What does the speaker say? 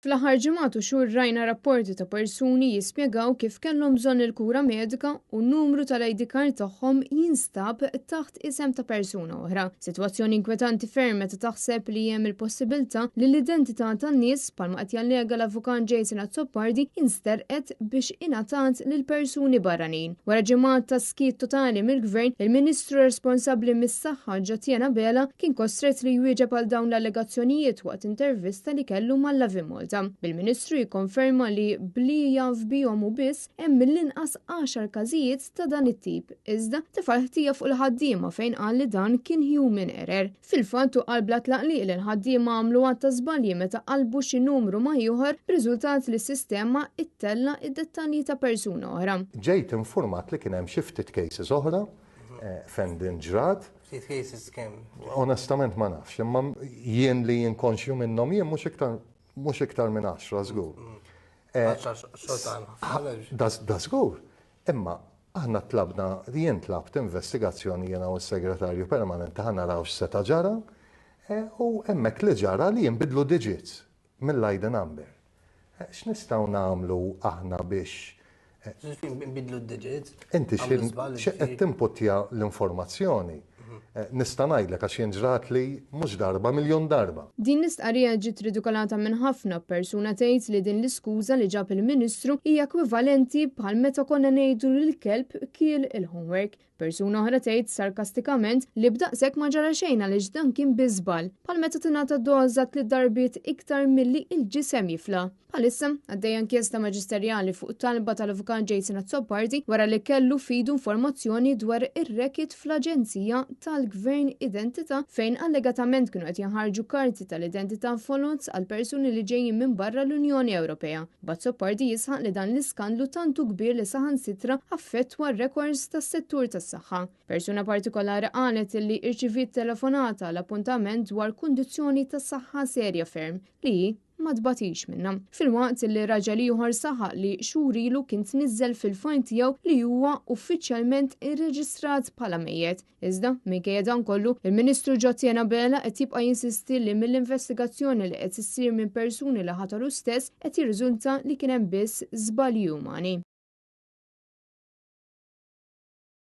Fl-aħħar ġimgħat u xhur rajna rapporti ta' persuni jispjegaw kif kellhom bżonn il-kura medika u n-numru tal-ID card tagħhom jinstab taħt isem ta' persuna oħra. Sitwazzjoni inkwetanti ferm meta taħseb li hemm il-possibilità li l-identità tan-nies bħalma qed jallega l-avukat Jason Azzopardi jinsterqet biex ingħatat lil persuni barranin. Wara ġimgħat ta' skit totali mill-Gvern, il-Ministru responsabbli mis-Saħħa Ġatjana Bela kien kostret li jwieġeb għal dawn l-allegazzjonijiet waqt intervista li kellu mal-Lavi Malta. Bil-Ministru jikkonferma li bli jaf bihom u biss hemm mill-inqas 10 każijiet ta' dan it-tip. Iżda tifal ħtija fuq il-ħaddiema fejn qal li dan kien human error. Fil-fatt qalbla tlaqliq li l-ħaddiema għamlu għatta żbalji meta qalbu xi numru ma ieħor b'riżultat li s-sistema ittella id-dettalji ta' persuna oħra. Ġejt informat li kien hemm xi ftit cases oħra fejn din ġrat. Ftit cases kemm? Onestament ma nafx, imma jien li jinkonxju minnhom jien mhux iktar minn 10 żgur. Da żgur. Imma aħna tlabna, jien tlabt investigazzjoni jiena u s-segretarju permanenti ħa naraw x'seta' ġara u hemmhekk li ġara li jinbidlu digits mill-ID number. X'nistgħu nagħmlu aħna biex Nbidlu d-digits? Inti qed tinputja l-informazzjoni. Nista' ngħidlek għax jinġrat li mhux darba miljun darba. Din l-istqarrija ġiet ridikolata minn ħafna persuna tgħid li din l-iskuża li ġab il-Ministru hija ekwivalenti bħal meta konna ngħidu lil kelb kiel il-homework. Persuna oħra tgħid sarkastikament li b'daqshekk ma ġara xejn għaliex dan kien biżbal, bħal meta tingħata doża tliet darbiet iktar milli il-ġisem jifla. Bħalissa għaddejja inkjesta maġisterjali fuq talba tal-avukat Jason Azzopardi wara li kellu fidu informazzjoni dwar ir-rekit fl-Aġenzija tal-Gvern Identità fejn allegatament kienu qed jinħarġu karti tal-identità folots għal persuni li ġejjin minn barra l-Unjoni Ewropea. Azzopardi jisħaq li dan l-iskandlu tantu kbir li saħansitra affettwa r-rekords tas-settur tas-saħħa. Persuna partikolari qalet li irċiviet telefonata l-appuntament dwar kundizzjoni tas-saħħa serja ferm li ma tbatix minna. Fil-waqt li raġel ieħor saħaq li xurilu kien tniżżel fil-fajn tiegħu li huwa uffiċjalment irreġistrat bħala mejjed. Iżda minkejja dan kollu, il-Ministru Ġatjana Bela qed jibqa' jinsisti li mill-investigazzjoni li qed issir minn persuni li ħataru stess qed jirriżulta li kien hemm biss żbalji umani.